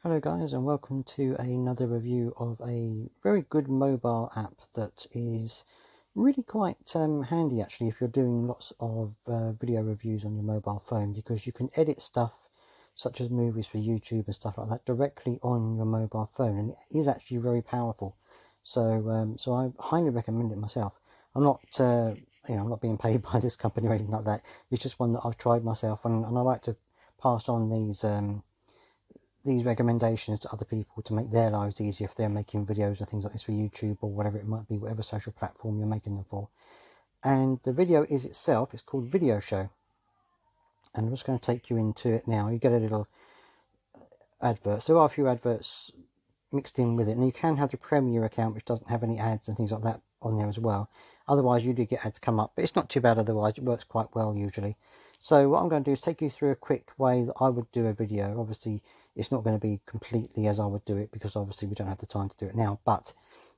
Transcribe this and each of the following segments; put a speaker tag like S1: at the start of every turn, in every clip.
S1: Hello guys, and welcome to another review of a very good mobile app that is really quite handy actually if you're doing lots of video reviews on your mobile phone, because you can edit stuff such as movies for YouTube and stuff like that directly on your mobile phone, and it is actually very powerful. So I highly recommend it myself. I'm not I'm not being paid by this company or anything like that. It's just one that I've tried myself, and I like to pass on these recommendations to other people to make their lives easier if they're making videos or things like this for YouTube or whatever it might be, whatever social platform you're making them for. And the video it's called VideoShow, and I'm just going to take you into it now. You get a little advert. So there are a few adverts mixed in with it, and you can have the Premiere account which doesn't have any ads and things like that on there as well. Otherwise you do get ads come up, but it's not too bad otherwise. It works quite well usually. So what I'm going to do is take you through a quick way that I would do a video. Obviously it's not going to be completely as I would do it, because obviously we don't have the time to do it now, but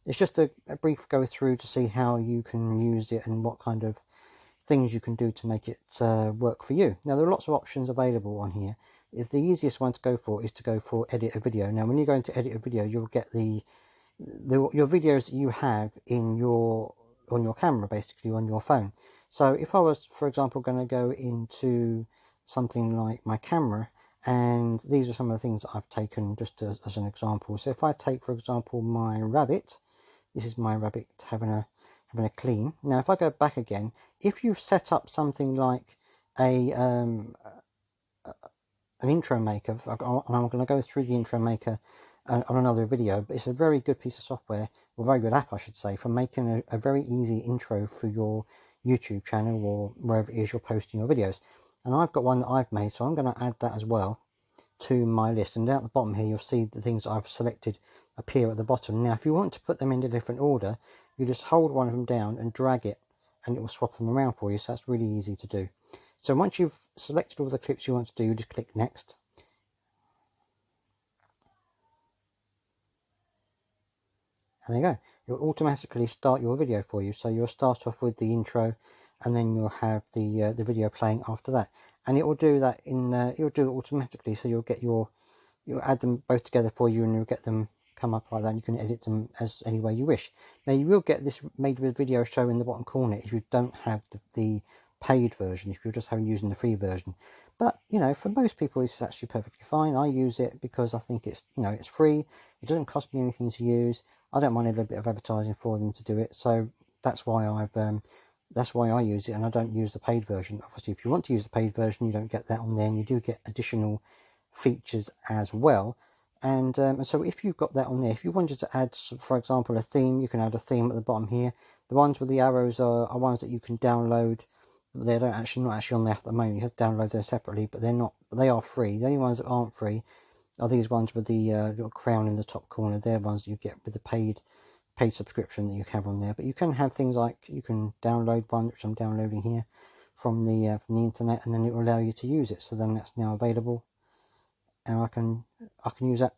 S1: it's just a brief go through to see how you can use it and what kind of things you can do to make it work for you. Now there are lots of options available on here. If the easiest one to go for is to go for edit a video. Now when you're going to edit a video, you'll get your videos that you have on your camera, basically on your phone. So if I was, for example, going to go into something like my camera, and these are some of the things that I've taken just as an example. So if I take, for example, my rabbit, this is my rabbit having a clean. Now if I go back again, if you've set up something like an intro maker, and I'm going to go through the intro maker on another video, but it's a very good piece of software, or very good app I should say, for making a very easy intro for your YouTube channel or wherever it is you're posting your videos. And I've got one that I've made, so I'm going to add that as well to my list. And down at the bottom here you'll see the things I've selected appear at the bottom. Now if you want to put them in a different order, you just hold one of them down and drag it, and it will swap them around for you. So that's really easy to do. So once you've selected all the clips you want to do, you just click next. And there you go. It will automatically start your video for you. So you'll start off with the intro, and then you'll have the video playing after that. And it will do that it'll do it automatically. So you'll add them both together for you, and you'll get them come up like that. And you can edit them as any way you wish. Now you will get this made with VideoShow in the bottom corner if you don't have the paid version, if you're just using the free version. But for most people it's actually perfectly fine. I use it because I think it's it's free. It doesn't cost me anything to use. I don't mind a little bit of advertising for them to do it, so that's why I use it, and I don't use the paid version. Obviously if you want to use the paid version, you don't get that on there, and you do get additional features as well. And so if you've got that on there, if you wanted to add, for example, a theme, you can add a theme at the bottom here. The ones with the arrows are ones that you can download. They're not actually on there at the moment. You have to download them separately, but they are free. The only ones that aren't free are these ones with the little crown in the top corner. They're ones that you get with the paid subscription that you have on there. But you can have things like, you can download one, which I'm downloading here from the internet, and then it will allow you to use it. So then that's now available, and I can use that.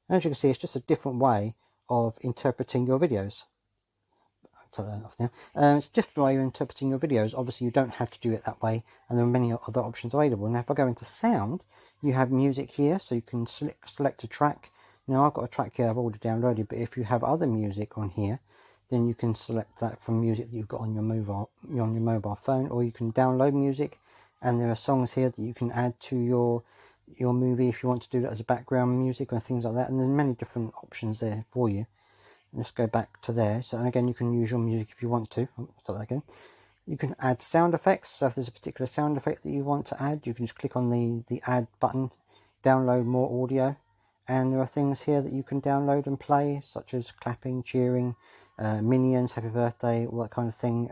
S1: And as you can see, it's just a different way of interpreting your videos. I'll take that off now. It's a different way of interpreting your videos. Obviously you don't have to do it that way, and there are many other options available. Now if I go into sound, you have music here, so you can select a track. Now I've got a track here I've already downloaded, but if you have other music on here, then you can select that from music that you've got on your mobile phone, or you can download music, and there are songs here that you can add to your movie if you want to do that as a background music or things like that. And there's many different options there for you. Let's go back to there. So, and again, you can use your music if you want to. Start that again. You can add sound effects. So if there's a particular sound effect that you want to add, you can just click on the add button, download more audio, and there are things here that you can download and play, such as clapping, cheering, minions, happy birthday, all that kind of thing.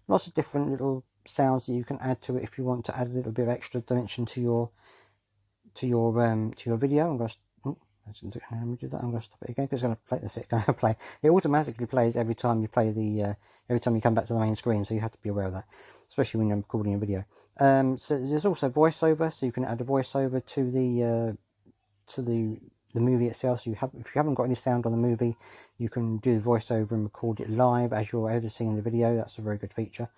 S1: Lots of different little sounds that you can add to it if you want to add a little bit of extra dimension to your video. I'm going to let me do that. I'm going to stop it again because it's going to play this. It's going to play. It automatically plays every time you play every time you come back to the main screen. So you have to be aware of that, especially when you're recording a video. So there's also voiceover, so you can add a voiceover to the movie itself. So if you haven't got any sound on the movie, you can do the voiceover and record it live as you're editing the video. That's a very good feature.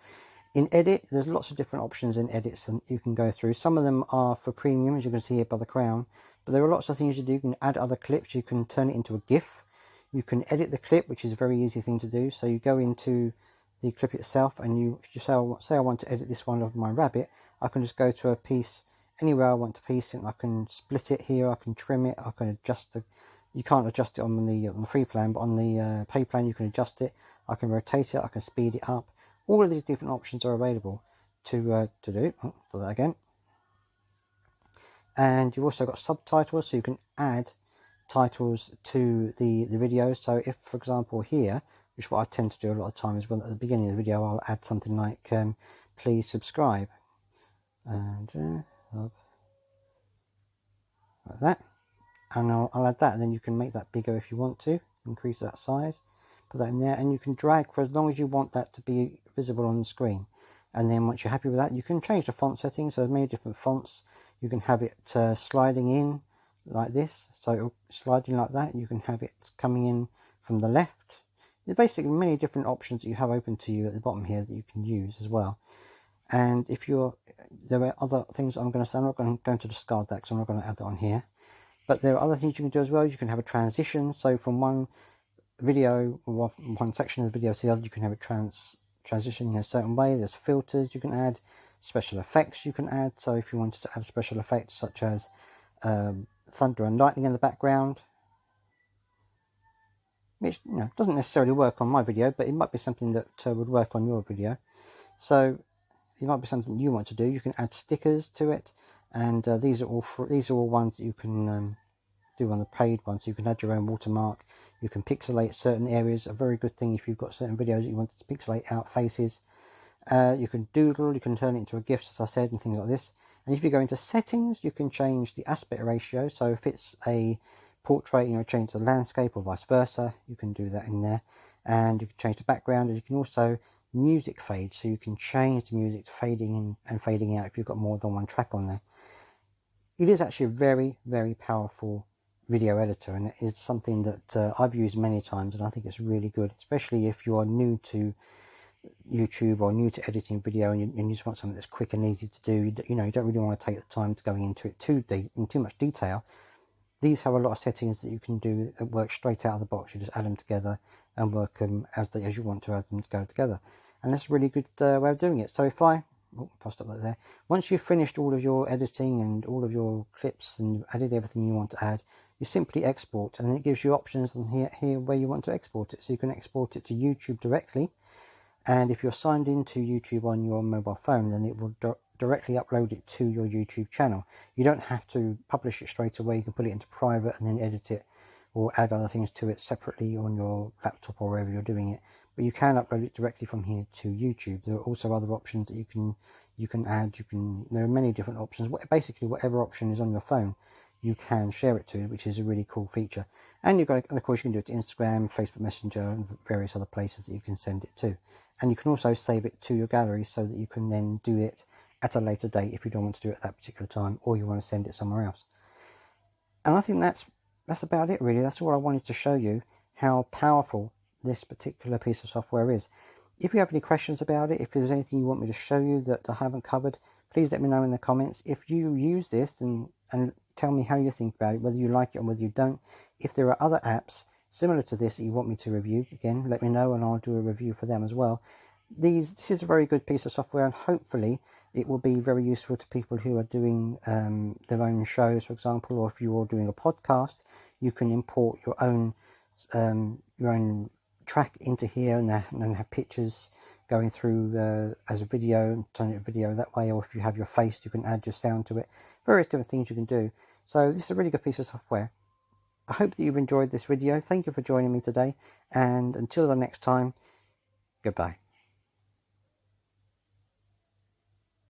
S1: In edit, there's lots of different options in edits that you can go through. Some of them are for premium, as you can see here by the crown, but there are lots of things you do. You can add other clips, you can turn it into a GIF, you can edit the clip, which is a very easy thing to do. So you go into the clip itself, and if you say I want to edit this one of my rabbit, I can just go to a piece anywhere I want to piece it, and I can split it here, I can trim it, I can adjust it. You can't adjust it on the free plan, but on the pay plan you can adjust it. I can rotate it, I can speed it up. All of these different options are available to do. Oh, do that again. And you've also got subtitles, so you can add titles to the video. So if, for example, here, which is what I tend to do a lot of times, well, at the beginning of the video I'll add something like please subscribe, and like that, and I'll add that, and then you can make that bigger if you want to, increase that size, put that in there, and you can drag for as long as you want that to be visible on the screen. And then once you're happy with that, you can change the font settings. So there's many different fonts. You can have it sliding in like this, so it'll slide in like that. You can have it coming in from the left. There's basically many different options that you have open to you at the bottom here that you can use as well. And if there are other things I'm going to say, I'm not going to discard that because I'm not going to add that on here. But there are other things you can do as well. You can have a transition, so from one video, or one section of the video to the other, you can have it transition in a certain way. There's filters you can add, special effects you can add. So if you wanted to add special effects such as thunder and lightning in the background, which doesn't necessarily work on my video, but it might be something that would work on your video. So it might be something you want to do. You can add stickers to it, and these are all ones that you can do on the paid one. So you can add your own watermark. You can pixelate certain areas. A very good thing if you've got certain videos that you want to pixelate out faces. You can doodle. You can turn it into a GIF, as I said, and things like this. And if you go into settings, you can change the aspect ratio. So if it's a portrait, change the landscape or vice versa, you can do that in there. And you can change the background, and you can also music fade, so you can change the music fading in and fading out if you've got more than one track on there. It is actually a very, very powerful video editor, and it is something that I've used many times, and I think it's really good, especially if you are new to YouTube or new to editing video, and you just want something that's quick and easy to do. You don't really want to take the time to going into it in too much detail. These have a lot of settings that you can do that work straight out of the box. You just add them together and work them as you want to have them to go together. And that's a really good way of doing it. So if I stop that there. Once you've finished all of your editing and all of your clips and added everything you want to add, you simply export, and it gives you options on here where you want to export it. So you can export it to YouTube directly, and if you're signed into YouTube on your mobile phone, then it will directly upload it to your YouTube channel. You don't have to publish it straight away. You can put it into private and then edit it or add other things to it separately on your laptop or wherever you're doing it. But you can upload it directly from here to YouTube. There are also other options that you can add. There are many different options. Basically, whatever option is on your phone, you can share it to, which is a really cool feature. And of course, you can do it to Instagram, Facebook Messenger, and various other places that you can send it to. And you can also save it to your gallery so that you can then do it at a later date if you don't want to do it at that particular time, or you want to send it somewhere else. And I think that's about it, really. That's all I wanted to show you, how powerful this particular piece of software is. If you have any questions about it, if there's anything you want me to show you that I haven't covered, please let me know in the comments. If you use this, and tell me how you think about it, whether you like it or whether you don't. If there are other apps similar to this that you want me to review, again, let me know and I'll do a review for them as well. This is a very good piece of software, and hopefully it will be very useful to people who are doing their own shows, for example, or if you're doing a podcast, you can import your own track into here and have pictures going through as a video, and turn it to video that way. Or if you have your face, you can add your sound to it. Various different things you can do. So this is a really good piece of software. I hope that you've enjoyed this video. Thank you for joining me today, and until the next time, goodbye.